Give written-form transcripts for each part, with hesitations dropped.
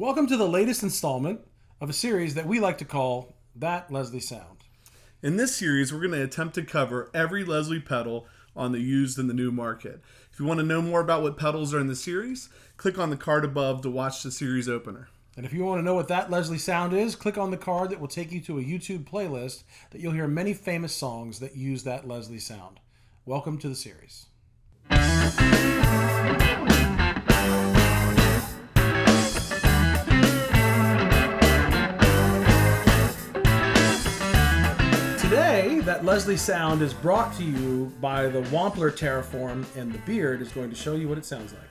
Welcome to the latest installment of a series that we like to call That Leslie Sound. In this series, we're going to attempt to cover every Leslie pedal on the used and the new market. If you want to know more about what pedals are in the series, click on the card above to watch the series opener. And if you want to know what That Leslie Sound is, click on the card that will take you to a YouTube playlist that you'll hear many famous songs that use that Leslie sound. Welcome to the series. Today, That Leslie Sound is brought to you by the Wampler Terraform, and the beard is going to show you what it sounds like.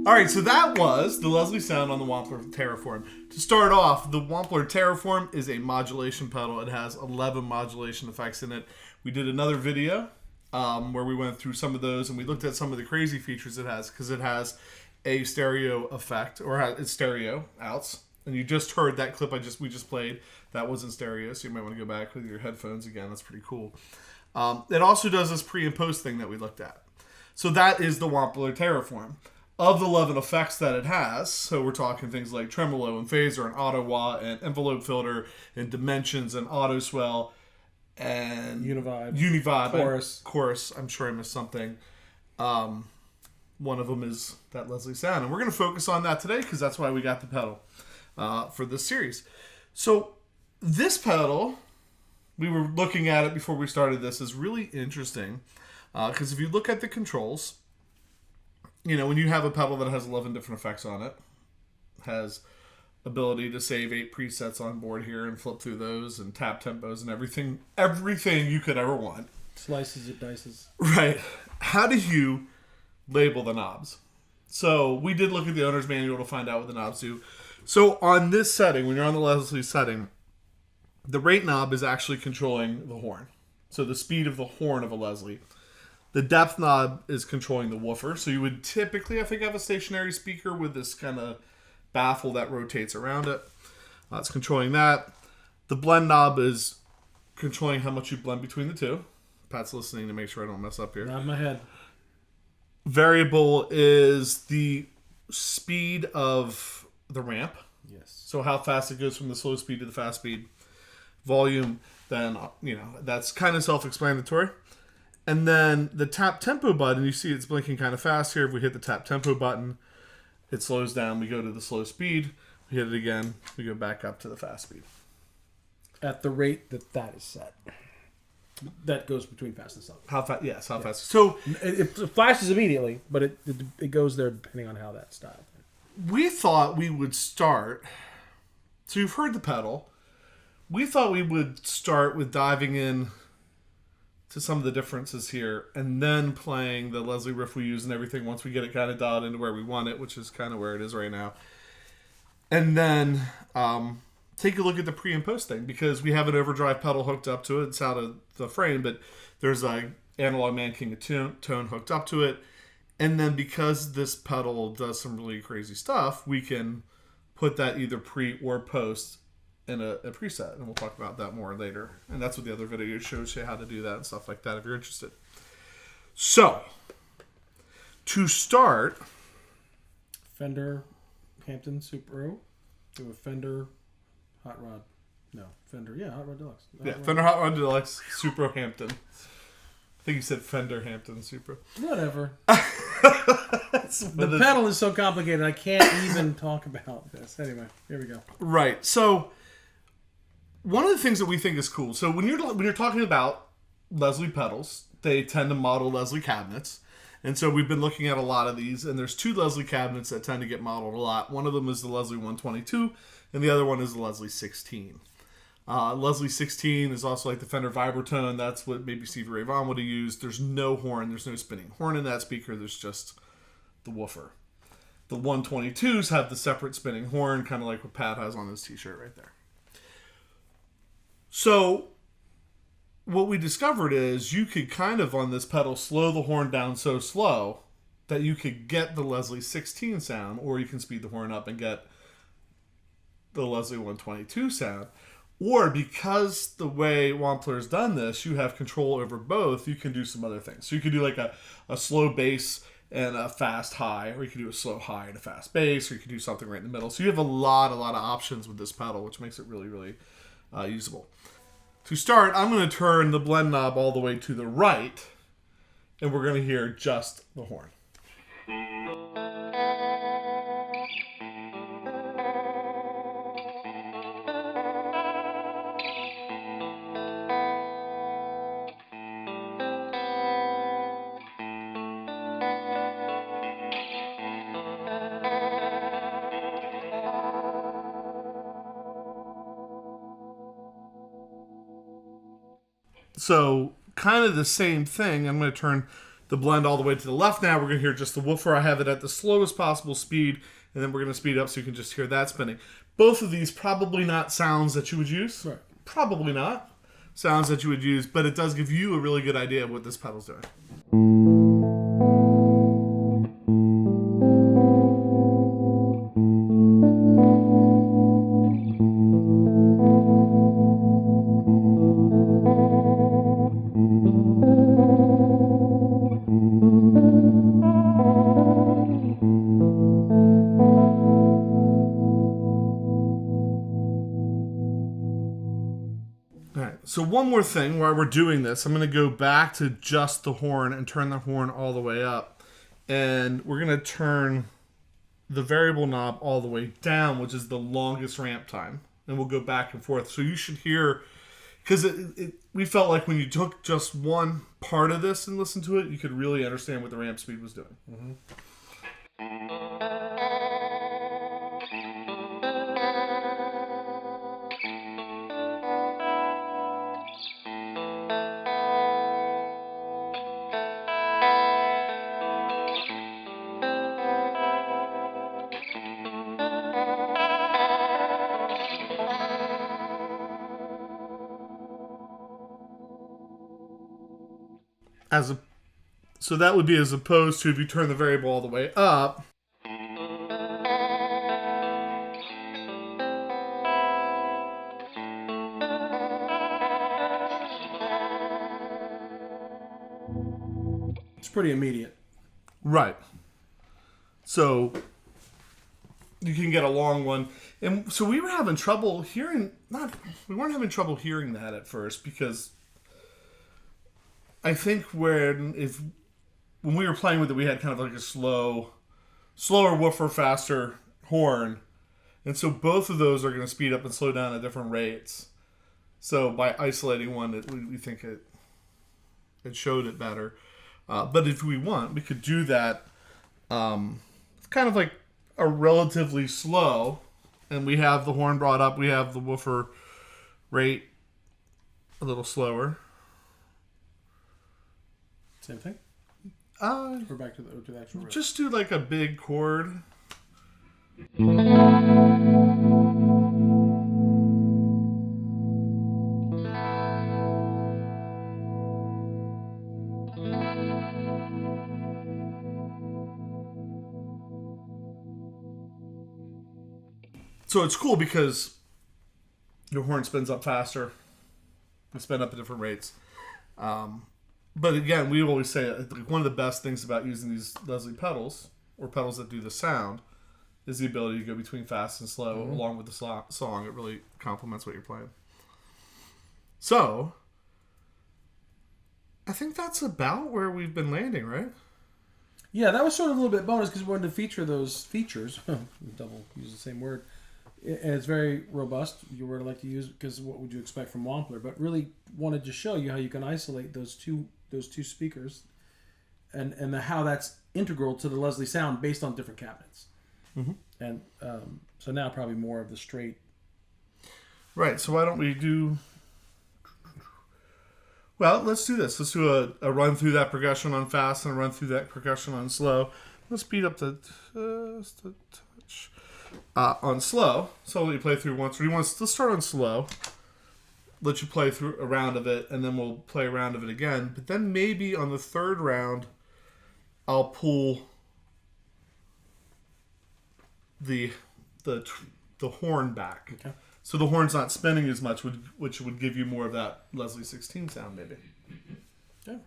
Alright, so that was the Leslie Sound on the Wampler Terraform. To start off, the Wampler Terraform is a modulation pedal. It has 11 modulation effects in it. We did another video where we went through some of those and we looked at some of the crazy features it has, because it has a stereo effect, or it's stereo outs. And you just heard that clip we just played. That was in stereo, so you might want to go back with your headphones again. That's pretty cool. It also does this pre and post thing that we looked at. So that is the Wampler Terraform. Of the 11 effects that it has, so we're talking things like tremolo and phaser and auto wah and envelope filter and dimensions and auto swell and univibe, chorus. I'm sure I missed something. One of them is that Leslie Sound, and we're going to focus on that today because that's why we got the pedal for this series. So this pedal, we were looking at it before we started this, is really interesting because if you look at the controls, you know, when you have a pedal that has 11 different effects on it, has ability to save 8 presets on board here and flip through those and tap tempos and everything you could ever want. Slices it, dices. Right. How do you label the knobs? So we did look at the owner's manual to find out what the knobs do. So on this setting, when you're on the Leslie setting, the rate knob is actually controlling the horn. So the speed of the horn of a Leslie. The depth knob is controlling the woofer. So you would typically, I think, have a stationary speaker with this kind of baffle that rotates around it. It's controlling that. The blend knob is controlling how much you blend between the two. Pat's listening to make sure I don't mess up here. Not in my head. Variable is the speed of the ramp. Yes. So how fast it goes from the slow speed to the fast speed. Volume, then, you know, that's kind of self-explanatory. And then the tap tempo button, you see it's blinking kind of fast here. If we hit the tap tempo button, it slows down. We go to the slow speed. We hit it again. We go back up to the fast speed. At the rate that is set. That goes between fast and slow. How fast? Yes, how fast. So it flashes immediately, but it goes there depending on how that's styled. we thought we would start. So you've heard the pedal. We thought we would start with diving in to some of the differences here, and then playing the Leslie riff we use and everything once we get it kind of dialed into where we want it, which is kind of where it is right now. And then take a look at the pre and post thing, because we have an overdrive pedal hooked up to it. It's out of the frame, but there's a analog Man King of Tone hooked up to it. And then because this pedal does some really crazy stuff, we can put that either pre or post in a preset, and we'll talk about that more later. And that's what the other video shows you how to do that and stuff like that if you're interested. So, to start, Fender Hampton Subaru. We have a Fender Hot Rod. No, Fender. Yeah, Hot Rod Deluxe. Fender Hot Rod Deluxe Supra Hampton. I think you said Fender Hampton Supra. Whatever. The pedal is so complicated, I can't even talk about this. Anyway, here we go. Right. So, one of the things that we think is cool. So when you're talking about Leslie pedals, they tend to model Leslie cabinets. And so we've been looking at a lot of these, and there's 2 Leslie cabinets that tend to get modeled a lot. One of them is the Leslie 122, and the other one is the Leslie 16. Leslie 16 is also like the Fender Vibratone. That's what maybe Stevie Ray Vaughan would have used. There's no horn. There's no spinning horn in that speaker. There's just the woofer. The 122s have the separate spinning horn, kind of like what Pat has on his t-shirt right there. So what we discovered is you could kind of on this pedal slow the horn down so slow that you could get the Leslie 16 sound, or you can speed the horn up and get the Leslie 122 sound. Or because the way Wampler's done this, you have control over both, you can do some other things. So you could do like a slow bass and a fast high, or you could do a slow high and a fast bass, or you could do something right in the middle. So you have a lot of options with this pedal, which makes it really, really usable. To start, I'm going to turn the blend knob all the way to the right, and we're going to hear just the horn. So, kind of the same thing. I'm going to turn the blend all the way to the left now. We're going to hear just the woofer. I have it at the slowest possible speed, and then we're going to speed up so you can just hear that spinning. Both of these probably not sounds that you would use. Right. Probably not sounds that you would use, but it does give you a really good idea of what this pedal's doing. So one more thing while we're doing this, I'm going to go back to just the horn and turn the horn all the way up. And we're going to turn the variable knob all the way down, which is the longest ramp time. And we'll go back and forth. So you should hear, because we felt like when you took just one part of this and listened to it, you could really understand what the ramp speed was doing. Mm-hmm. So that would be as opposed to if you turn the variable all the way up. It's pretty immediate. Right. So you can get a long one. And so we were having trouble hearing, we weren't having trouble hearing that at first because I think when we were playing with it, we had kind of like a slower woofer, faster horn. And so both of those are going to speed up and slow down at different rates. So by isolating one, we think it showed it better. But if we want, we could do that kind of like a relatively slow. And we have the horn brought up. We have the woofer rate a little slower. Same thing? Or back to the actual riff? Just do like a big chord. So it's cool because your horn spins up faster. We spin up at different rates. But again, we always say one of the best things about using these Leslie pedals, or pedals that do the sound, is the ability to go between fast and slow along with the song. It really complements what you're playing. So, I think that's about where we've been landing, right? Yeah, that was sort of a little bit bonus because we wanted to feature those features. Double use the same word. And it's very robust. You were like to use because what would you expect from Wampler? But really wanted to show you how you can isolate those two speakers, and how that's integral to the Leslie sound based on different cabinets. Mm-hmm. And so now probably more of the straight. Right. So why don't we do? Well, let's do this. Let's do a run through that progression on fast and a run through that progression on slow. Let's speed up the just a touch on slow. So I'll let you play through once. Let's start on slow. Let you play through a round of it, and then we'll play a round of it again. But then maybe on the third round, I'll pull the horn back. Okay. So the horn's not spinning as much, which would give you more of that Leslie 16 sound, maybe. Yeah.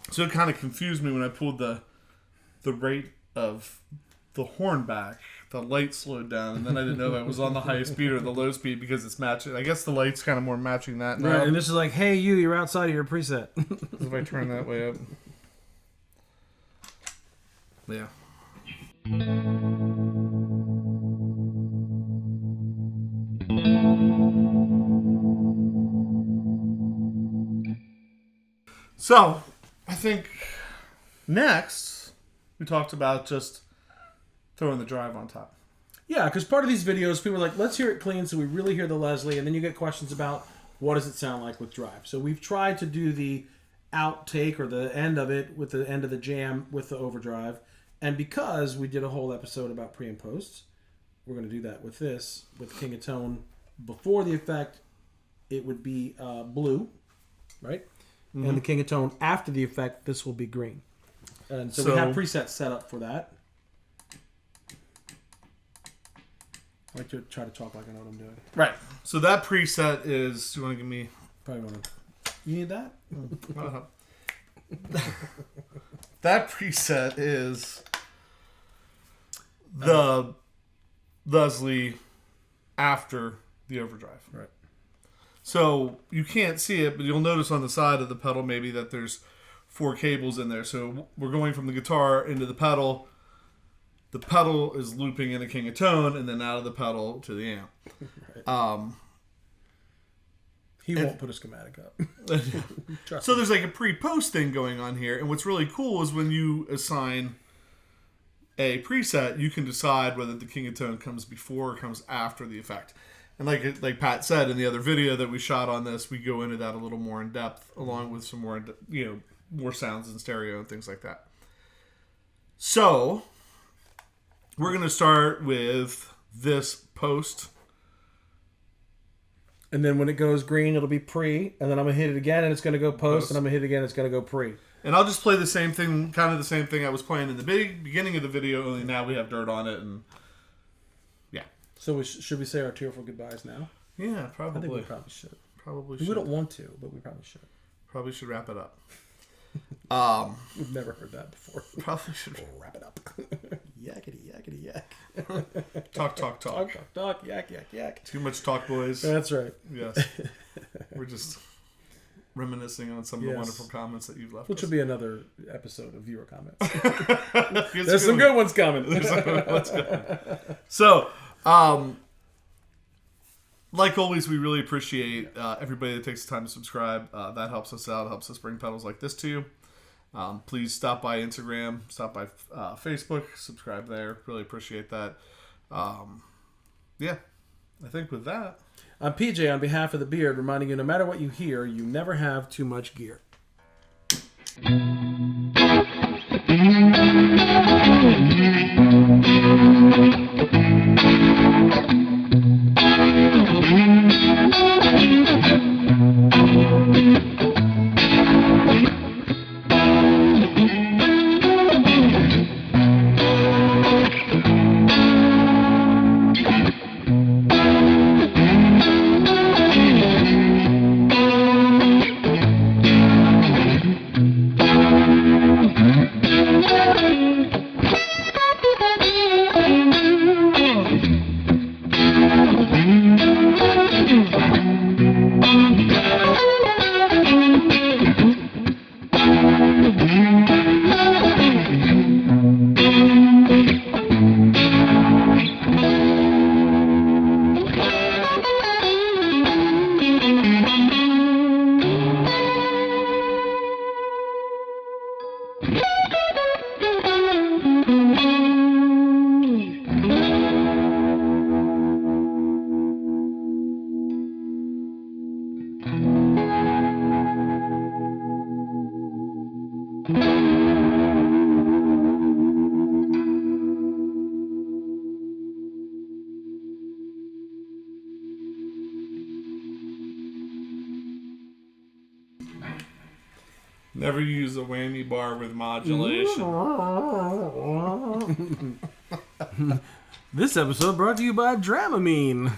So it kind of confused me when I pulled the rate of the horn back. The light slowed down, and then I didn't know if I was on the high speed or the low speed because it's matching. I guess the light's kind of more matching that now. Right, and this is like, hey, you're outside of your preset. If I turn that way up. Yeah. So, I think next we talked about just throwing the drive on top. Yeah, because part of these videos, people are like, let's hear it clean so we really hear the Leslie, and then you get questions about what does it sound like with drive. So we've tried to do the outtake or the end of it with the end of the jam with the overdrive. And because we did a whole episode about pre and post, we're going to do that with this, with King of Tone. Before the effect, it would be blue, right? Mm-hmm. And the King of Tone after the effect, this will be green. And so we have presets set up for that. I like to try to talk like I know what I'm doing. Right. So that preset is... Do you want to give me... Probably want to... You need that? That preset is the Leslie after the overdrive. Right. So you can't see it, but you'll notice on the side of the pedal maybe that there's 4 cables in there. So we're going from the guitar into the pedal. The pedal is looping in a King of Tone, and then out of the pedal to the amp. Right. He won't put a schematic up. So there's like a pre-post thing going on here. And what's really cool is when you assign a preset, you can decide whether the King of Tone comes before or comes after the effect. And like Pat said in the other video that we shot on this, we go into that a little more in depth, along with some more, more sounds in stereo and things like that. So we're going to start with this post. And then when it goes green, it'll be pre. And then I'm going to hit it again, and it's going to go post. And I'm going to hit it again, it's going to go pre. And I'll just play the same thing, kind of the same thing I was playing in the beginning of the video, only now we have dirt on it. And yeah. So should we say our tearful goodbyes now? Yeah, probably. I think we probably should. Probably should. We don't want to, but we probably should. Probably should wrap it up. We've never heard that before. Probably should Wrap it up. Yakety, yakety, yak. talk. Talk, yak, yak, yak. Too much talk, boys. That's right. Yes. We're just reminiscing on some of the wonderful comments that you've left Which us. will be another episode of viewer comments. There's There's some good ones coming. So, like always, we really appreciate everybody that takes the time to subscribe. That helps us out, helps us bring pedals like this to you. Please stop by Instagram, stop by Facebook, subscribe there. Really appreciate that. Yeah, I think with that. I'm PJ on behalf of the Beard, reminding you no matter what you hear, you never have too much gear. Never use a whammy bar with modulation. This episode brought to you by Dramamine.